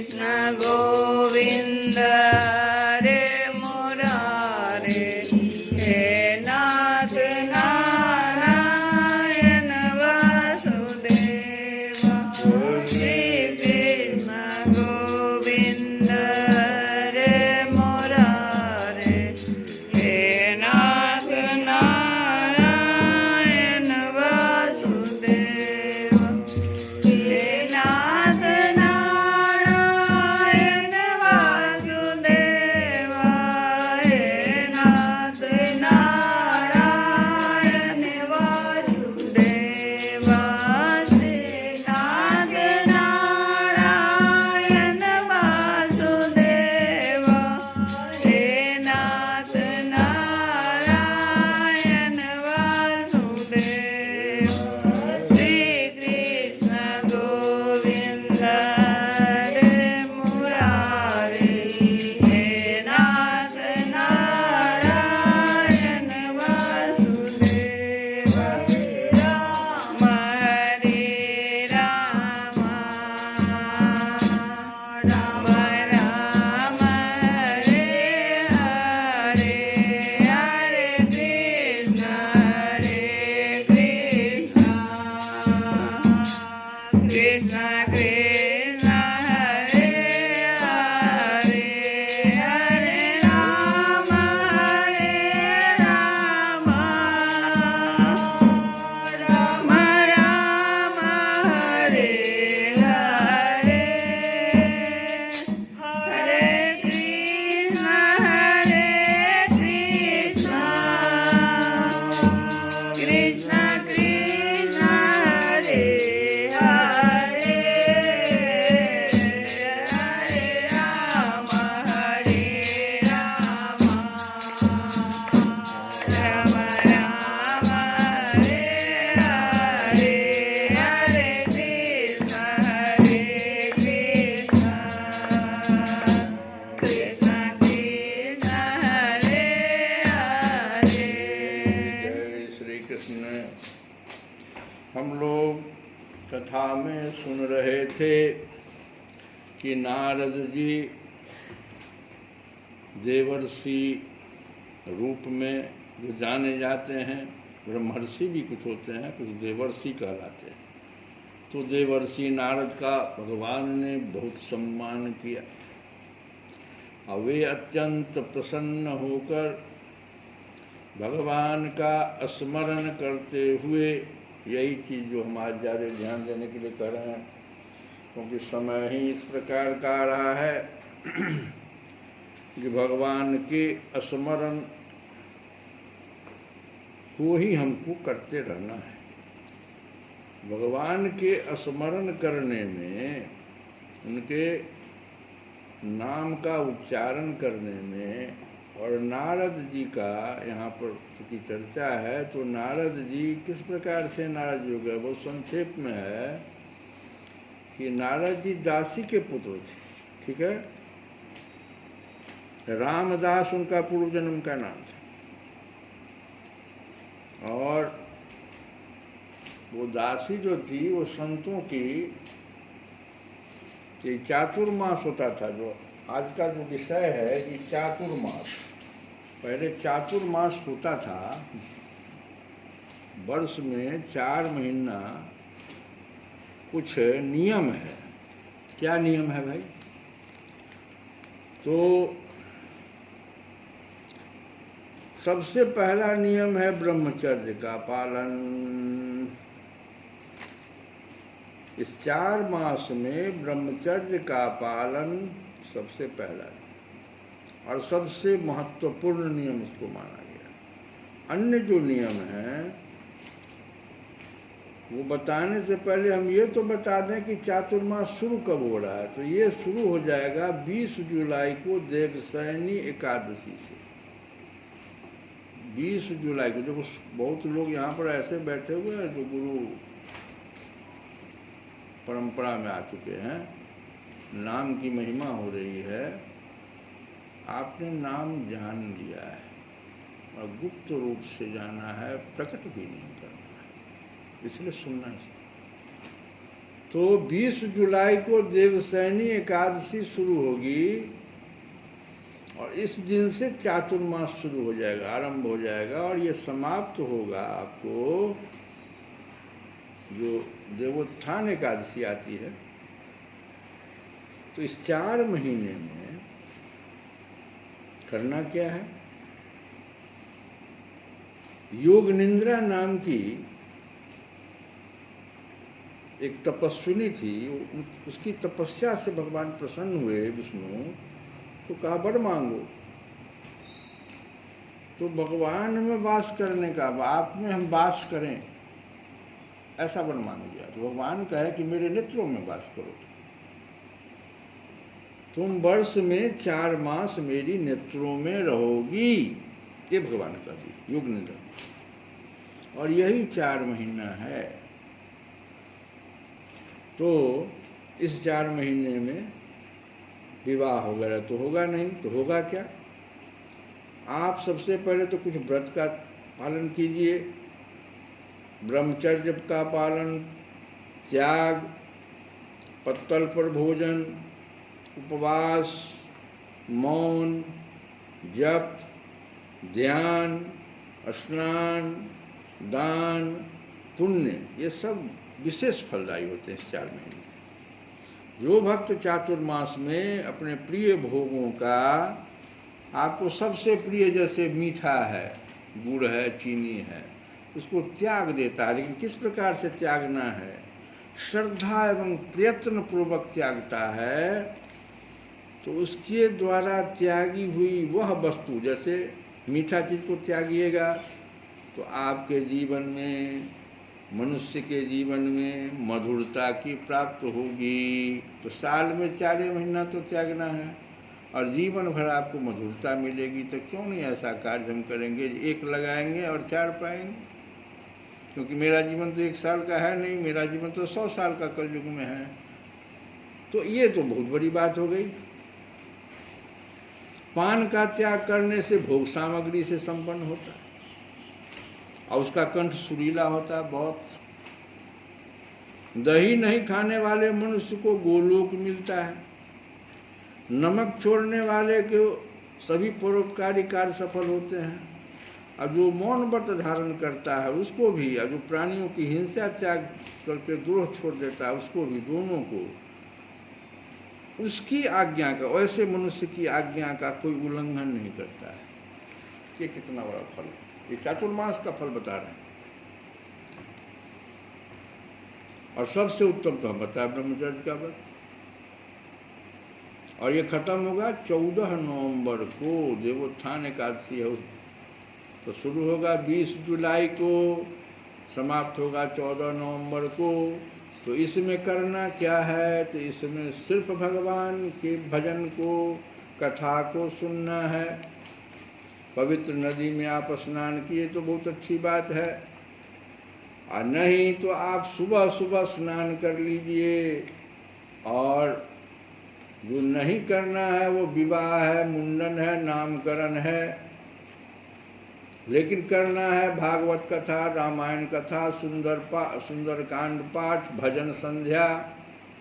कृष्ण गोविंद हरे मुरारे हे नाथ नारायण वासुदेव श्री कृष्ण गोविंद हरे मुरारे हे नाथ नारायण वासुदेव हे नाथ नारायण वासुदेव हे नाथ नारायण वासुदेव श्री नाथ नारायण वासुदेव हे नाथ नारायण वासुदेव श्री कृष्ण गोविंद हरे मुरारे हे नाथ नारायण वासुदेव राम हरे राम राम राम हरे हरे हरे कृष्ण कृष्ण कृष्ण हरे हरे हरे राम राम राम हरे हरे हरे कृष्ण कृष्ण कृष्ण हरे हरे हरे राम राम राम हरे हरे हरे कृष्ण कृष्ण कृष्ण हरे हरे। जय श्री कृष्ण। हम लोग कथा में सुन रहे थे कि नारद जी देवर्षि रूप में जो जाने जाते हैं, ब्रह्मर्षि भी कुछ होते हैं, कुछ देवर्षि कहलाते हैं। तो देवर्षि नारद का भगवान ने बहुत सम्मान किया और वे अत्यंत प्रसन्न होकर भगवान का स्मरण करते हुए, यही चीज़ जो हम आज ज़्यादा ध्यान देने के लिए कर रहे हैं, क्योंकि समय ही इस प्रकार का आ रहा है कि भगवान के स्मरण को ही हमको करते रहना है। भगवान के स्मरण करने में, उनके नाम का उच्चारण करने में, और नारद जी का यहाँ पर चूँकि चर्चा है, तो नारद जी किस प्रकार से नारद जी हो गए, बहुत संक्षेप में है कि नारद जी दासी के पुत्र थे, ठीक है। रामदास उनका पूर्व जन्म का नाम था, और वो दासी जो थी वो संतों की, ये चातुर्मास होता था, जो आज का जो विषय है कि चातुर्मास, पहले चातुर्मास होता था, वर्ष में 4 महीना कुछ नियम है। क्या नियम है भाई? तो सबसे पहला नियम है ब्रह्मचर्य का पालन। इस 4 मास में ब्रह्मचर्य का पालन सबसे पहला और सबसे महत्वपूर्ण नियम इसको माना गया। अन्य जो नियम हैं वो बताने से पहले हम ये तो बता दें कि चातुर्मास शुरू कब हो रहा है। तो ये शुरू हो जाएगा 20 जुलाई को देवशयनी एकादशी से। 20 जुलाई को, जो बहुत लोग यहाँ पर ऐसे बैठे हुए हैं जो गुरु परंपरा में आ चुके हैं, नाम की महिमा हो रही है, आपने नाम जान लिया है और गुप्त रूप से जाना है, प्रकट भी नहीं करना है, इसलिए सुनना चाहिए। तो 20 जुलाई को देवसैनी एकादशी शुरू होगी और इस दिन से चातुर्मास शुरू हो जाएगा, आरंभ हो जाएगा और ये समाप्त होगा आपको जो देवोत्थान एकादशी आती है। तो इस 4 महीने में करना क्या है? योग निंद्रा नाम की एक तपस्विनी थी, उसकी तपस्या से भगवान प्रसन्न हुए विष्णु, तो कहा वर मांगो। तो भगवान में वास करने का, आप में हम वास करें, ऐसा वर मांग लिया। तो भगवान कहे कि मेरे नेत्रों में वास करो, तुम वर्ष में 4 मास मेरी नेत्रों में रहोगी, ये भगवान का दी योग निंद्रा। और यही 4 महीना है। तो इस 4 महीने में विवाह वगैरह तो होगा नहीं, तो होगा क्या? आप सबसे पहले तो कुछ व्रत का पालन कीजिए, ब्रह्मचर्य का पालन, त्याग, पत्तल पर भोजन, उपवास, मौन, जप, ध्यान, स्नान, दान, पुण्य, ये सब विशेष फलदायी होते हैं इस 4 महीने। जो भक्त चातुर्मास में अपने प्रिय भोगों का, आपको सबसे प्रिय जैसे मीठा है, गुड़ है, चीनी है, उसको त्याग देता है। लेकिन किस प्रकार से त्यागना है? श्रद्धा एवं प्रयत्न पूर्वक त्यागता है। तो उसके द्वारा त्यागी हुई वह वस्तु, जैसे मीठा चीज को त्यागिएगा तो आपके जीवन में, मनुष्य के जीवन में मधुरता की प्राप्त होगी। तो साल में 4 महीना तो त्यागना है और जीवन भर आपको मधुरता मिलेगी। तो क्यों नहीं ऐसा कार्य हम करेंगे, 1 लगाएंगे और 4 पाएंगे? क्योंकि मेरा जीवन तो 1 साल का है नहीं, मेरा जीवन तो 100 साल का कलयुग में है। तो ये तो बहुत बड़ी बात हो गई। पान का त्याग करने से भोग सामग्री से संपन्न होता है और उसका कंठ सुरीला होता है बहुत। दही नहीं खाने वाले मनुष्य को गोलोक मिलता है। नमक छोड़ने वाले के सभी परोपकारी कार्य सफल होते हैं। और जो मौन व्रत धारण करता है उसको भी, और जो प्राणियों की हिंसा त्याग करके द्रोह छोड़ देता है उसको भी, दोनों को उसकी आज्ञा का, वैसे मनुष्य की आज्ञा का कोई उल्लंघन नहीं करता है। ये कितना बड़ा फल है। ये चातुर्मास का फल बता रहे हैं। और सबसे उत्तम तो हम बताया ब्रह्मचर्य का व्रत। और ये खत्म होगा 14 नवंबर को, देवोत्थान एकादशी है, तो शुरू होगा 20 जुलाई को, समाप्त होगा 14 नवंबर को। तो इसमें करना क्या है? तो इसमें सिर्फ भगवान के भजन को, कथा को सुनना है। पवित्र नदी में आप स्नान किए तो बहुत अच्छी बात है, और नहीं तो आप सुबह सुबह स्नान कर लीजिए। और जो नहीं करना है वो विवाह है, मुंडन है, नामकरण है, लेकिन करना है भागवत कथा, रामायण कथा, सुंदरकांड पाठ, भजन संध्या,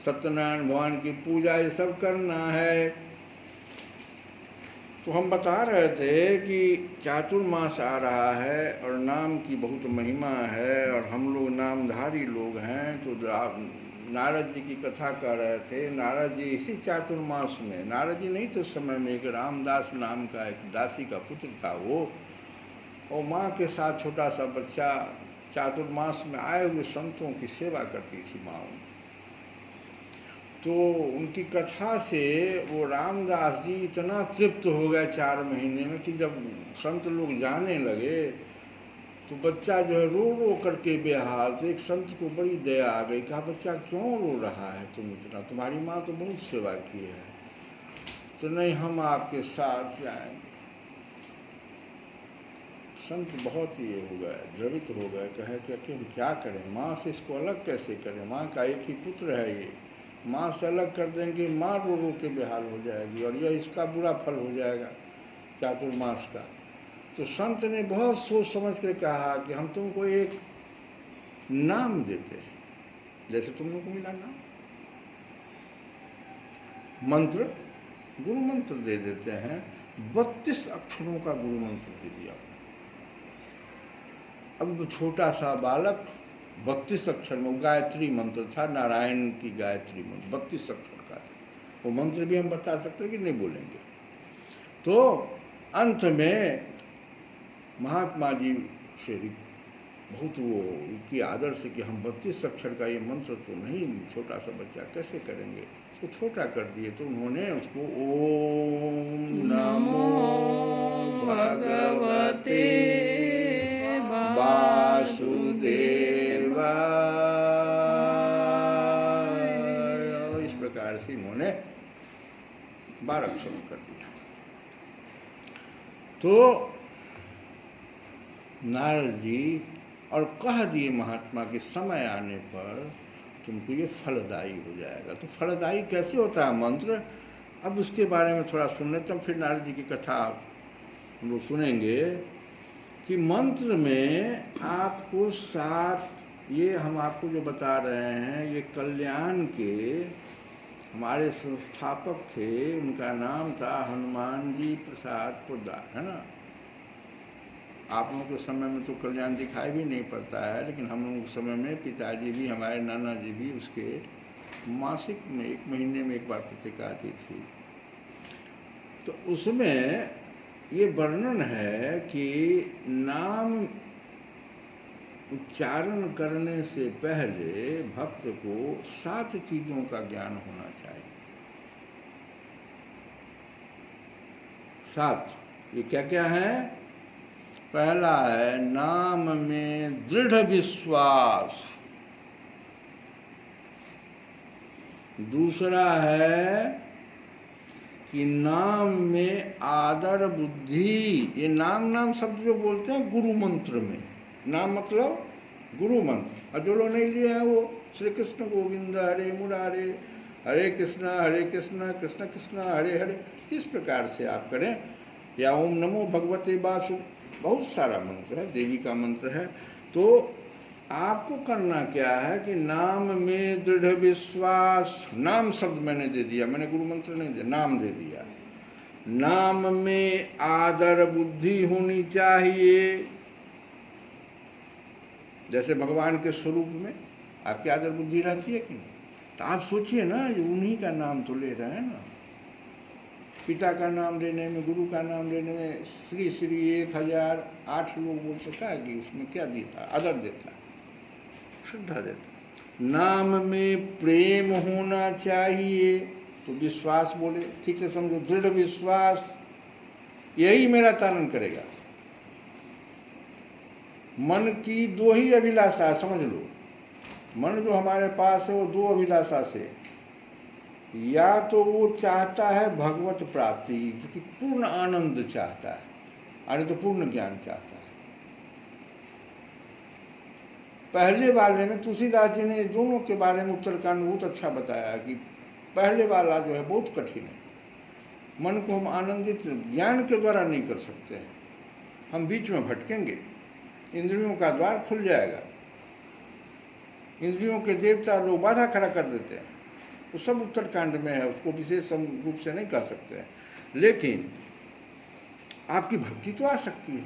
सत्यनारायण भगवान की पूजा, ये सब करना है। तो हम बता रहे थे कि चातुर्मास आ रहा है और नाम की बहुत महिमा है और हम लोग नामधारी लोग हैं। तो नारद जी की कथा कह रहे थे। नारद जी इसी चातुर्मास में, नारद जी नहीं थे उस समय में, एक रामदास नाम का एक दासी का पुत्र था वो, और माँ के साथ छोटा सा बच्चा चातुर्मास में आए हुए संतों की सेवा करती थी माँ। तो उनकी कथा से वो रामदास जी इतना तृप्त हो गए 4 महीने में कि जब संत लोग जाने लगे तो बच्चा जो है रो रो करके बेहाल। तो एक संत को बड़ी दया आ गई, कहा बच्चा क्यों रो रहा है तुम इतना, तुम्हारी माँ तो बहुत सेवा की है। तो नहीं, हम आपके साथ जाएंगे। संत बहुत ये हो गए, द्रवित हो गए, कहे कि हम क्या करें, माँ से इसको अलग कैसे करें, माँ का एक ही पुत्र है ये, माँ से अलग कर देंगे माँ रो रो के बेहाल हो जाएगी और यह इसका बुरा फल हो जाएगा चातुर्मास का। तो संत ने बहुत सोच समझ कर कहा कि हम तुमको एक नाम देते हैं, जैसे तुम लोग को मिला नाम। मंत्र गुरु मंत्र दे देते हैं, 32 अक्षरों का गुरु मंत्र दे दिया। अब तो छोटा सा बालक 32 अक्षर में, गायत्री मंत्र था, नारायण की गायत्री मंत्र 32 अक्षर का था। वो मंत्र भी हम बता सकते हैं कि नहीं बोलेंगे। तो अंत में महात्मा जी से बहुत वो की आदर से कि हम 32 अक्षर का ये मंत्र तो नहीं, छोटा सा बच्चा कैसे करेंगे, उसको छोटा कर दिए। तो उन्होंने उसको ओम नमो भगवते वासुदेवाय, इस प्रकार से इन्होंने 12 अक्षर कर दिया। तो नारद जी और कह दिए महात्मा के समय आने पर तुमको ये फलदायी हो जाएगा। तो फलदायी कैसे होता है मंत्र, अब उसके बारे में थोड़ा सुन लेते हैं, फिर नारद जी की कथा हम लोग सुनेंगे कि मंत्र में आपको 7, ये हम आपको जो बता रहे हैं, ये कल्याण के हमारे संस्थापक थे, उनका नाम था हनुमान जी प्रसाद पोद्दार, है ना। आप लोगों के समय में तो कल्याण दिखाई भी नहीं पड़ता है, लेकिन हम लोगों के समय में पिताजी भी, हमारे नाना जी भी उसके मासिक में 1 महीने में एक बार पत्रिका आती थी। तो उसमें ये वर्णन है कि नाम उच्चारण करने से पहले भक्त को 7 चीजों का ज्ञान होना चाहिए। 7, ये क्या क्या है? पहला है नाम में दृढ़ विश्वास, दूसरा है कि नाम में आदर बुद्धि। ये नाम शब्द जो बोलते हैं गुरु मंत्र में, नाम मतलब गुरु मंत्र, और जो लोग नहीं लिए हैं वो श्री कृष्ण गोविंद हरे मुरारे, हरे कृष्ण कृष्ण कृष्ण हरे हरे, किस प्रकार से आप करें, या ओम नमो भगवते वासु, बहुत सारा मंत्र है, देवी का मंत्र है। तो आपको करना क्या है कि नाम में दृढ़ विश्वास, नाम शब्द मैंने दे दिया, मैंने गुरु मंत्र नहीं दिया, नाम दे दिया। नाम में आदर बुद्धि होनी चाहिए, जैसे भगवान के स्वरूप में आपकी आदर बुद्धि रहती है कि नहीं। तो आप सोचिए ना, उन्हीं का नाम तो ले रहे हैं ना, पिता का नाम लेने में, गुरु का नाम लेने में श्री 1008 लोग बोल सका कि उसमें क्या देता, आदर देता, श्रद्धा देता। नाम में प्रेम होना चाहिए, तो विश्वास बोले, ठीक से समझो, दृढ़ विश्वास, यही मेरा तारण करेगा। मन की 2 ही अभिलाषा, समझ लो, मन जो हमारे पास है वो 2 अभिलाषा से, या तो वो चाहता है भगवत प्राप्ति, जो कि पूर्ण आनंद चाहता है, अरे तो पूर्ण ज्ञान चाहता है। पहले वाले में तुलसीदास जी ने दोनों के बारे में उत्तरकांड बहुत अच्छा बताया कि पहले वाला जो है बहुत कठिन है, मन को हम आनंदित ज्ञान के द्वारा नहीं कर सकते हैं, हम बीच में भटकेंगे, इंद्रियों का द्वार खुल जाएगा, इंद्रियों के देवता लोग बाधा खड़ा कर देते हैं, वो सब उत्तरकांड में है, उसको विशेष रूप से नहीं कह सकते हैं। लेकिन आपकी भक्ति तो आ सकती है।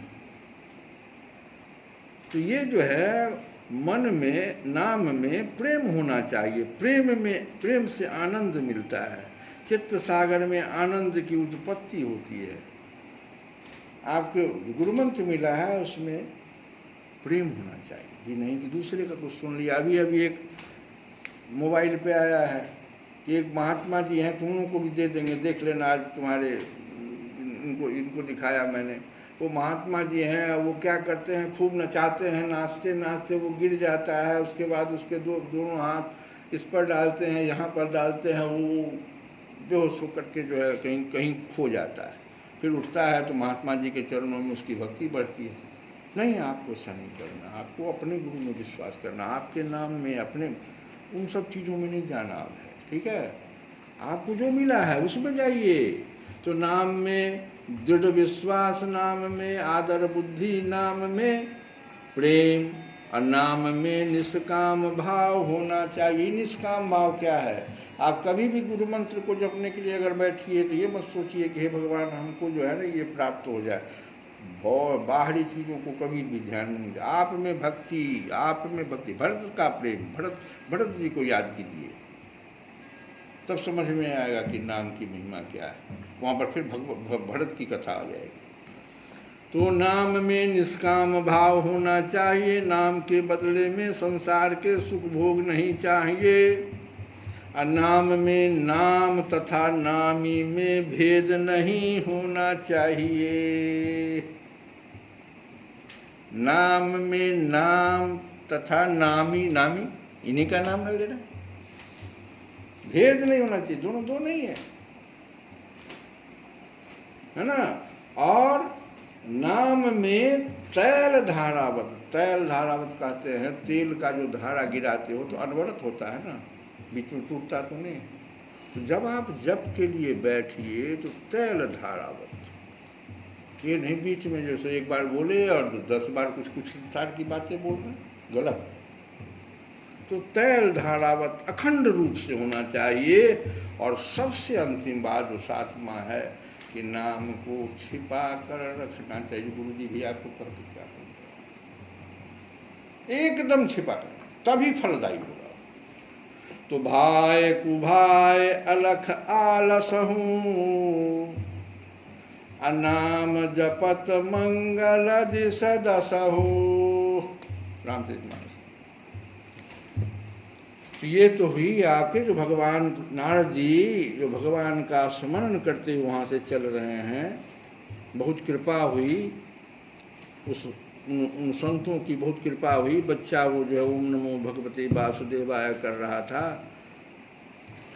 तो ये जो है मन में, नाम में प्रेम होना चाहिए, प्रेम से आनंद मिलता है, चित्त सागर में आनंद की उत्पत्ति होती है। आपको गुरु मंत्र मिला है उसमें प्रेम होना चाहिए, ये नहीं कि दूसरे का कुछ सुन लिया। अभी एक मोबाइल पे आया है कि एक महात्मा जी हैं, तुम लोगों को भी दे देंगे, देख लेना, आज तुम्हारे इनको दिखाया मैंने। वो महात्मा जी हैं, वो क्या करते हैं, खूब नचाते हैं, नाचते नाचते वो गिर जाता है, उसके बाद उसके दोनों हाथ इस पर डालते हैं, यहाँ पर डालते हैं, वो बेहोश होकर के जो है कहीं कहीं खो जाता है, फिर उठता है तो महात्मा जी के चरणों में उसकी भक्ति बढ़ती है। नहीं, आपको ऐसा नहीं करना, आपको अपने गुरु में विश्वास करना, आपके नाम में, अपने उन सब चीज़ों में नहीं जाना है, ठीक है। आपको जो मिला है उसमें जाइए। तो नाम में दृढ़ विश्वास, नाम में आदर बुद्धि, नाम में प्रेम, और नाम में निष्काम भाव होना चाहिए। निष्काम भाव क्या है? आप कभी भी गुरु मंत्र को जपने के लिए अगर बैठिए तो ये मत सोचिए कि हे भगवान हमको जो है ना ये प्राप्त हो जाए। बाहरी चीज़ों को कभी भी ध्यान नहीं दें। आप में भक्ति, आप में भक्ति, भरत का प्रेम, भरत जी को याद कीजिए, तब समझ में आएगा कि नाम की महिमा क्या है। वहाँ पर फिर भरत की कथा आ जाएगी। तो नाम में निष्काम भाव होना चाहिए। नाम के बदले में संसार के सुख भोग नहीं चाहिए। और नाम में नाम तथा नामी में भेद नहीं होना चाहिए। नाम में नाम तथा नामी इन्हीं का नाम न लेना, भेद नहीं होना चाहिए। दोनों दो नहीं है ना। और नाम में तैल धारावत कहते हैं, तेल का जो धारा गिराते हो तो अनवरत होता है ना, बीच में टूटता तो नहीं। तो जब आप जप के लिए बैठिए तो तैल धारावत, ये नहीं बीच में जैसे एक बार बोले और 10 बार कुछ संसार की बातें बोल रहे, गलत। तो तैल धारावत अखंड रूप से होना चाहिए। और सबसे अंतिम बात जो 7वां है कि नाम को छिपा कर रखना चाहिए। गुरु जी भी आपको कहते क्या बोलते, एकदम छिपा कर, तभी फलदायी होगा। तो भाई कुभाई अलख आलसहूँ, अनाम जपत मंगल दिस दसहु। रामचरित मानस। तो ये तो हुई आपके जो भगवान नारद जी जो भगवान का स्मरण करते हुए वहाँ से चल रहे हैं। बहुत कृपा हुई, उन संतों की बहुत कृपा हुई। बच्चा वो जो है ओम नमो भगवते वासुदेवाय कर रहा था,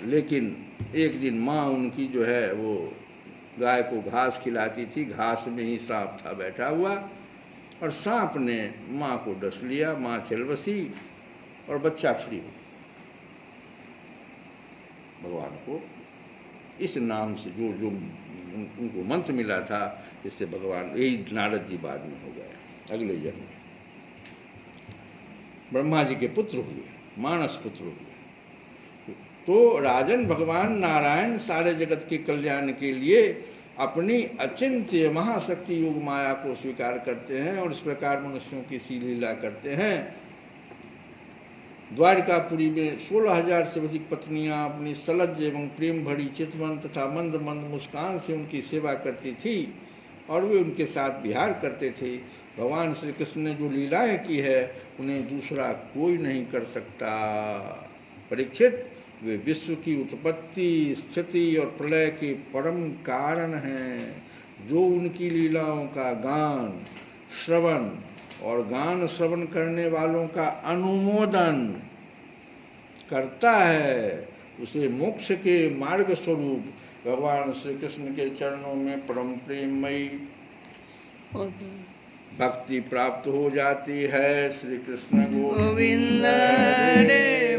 लेकिन एक दिन माँ उनकी जो है वो गाय को घास खिलाती थी। घास में ही सांप था बैठा हुआ और सांप ने माँ को डस लिया। माँ चल बसी और बच्चा फ्री हो। भगवान को इस नाम से जो जो उनको मंत्र मिला था, इससे भगवान, यही नारद जी बाद में हो गए, अगले जन्म में ब्रह्मा जी के पुत्र हुए, मानस पुत्र हुए। तो राजन भगवान नारायण सारे जगत के कल्याण के लिए अपनी अचिंत्य महाशक्ति योग माया को स्वीकार करते हैं और इस प्रकार मनुष्यों की सी लीला करते हैं। द्वारिकापुरी में 16,000 से अधिक पत्नियां अपनी सलज्ज एवं प्रेम भरी चितवन तथा मंद मंद मुस्कान से उनकी सेवा करती थी और वे उनके साथ विहार करते थे। भगवान श्री कृष्ण ने जो लीलाएं की है उन्हें दूसरा कोई नहीं कर सकता। परीक्षित, वे विश्व की उत्पत्ति, स्थिति और प्रलय के परम कारण हैं। जो उनकी लीलाओं का गान श्रवण और गान श्रवण करने वालों का अनुमोदन करता है, उसे मोक्ष के मार्ग स्वरूप भगवान श्री कृष्ण के चरणों में परम प्रेममयी भक्ति प्राप्त हो जाती है। श्री कृष्ण गोविंद हरे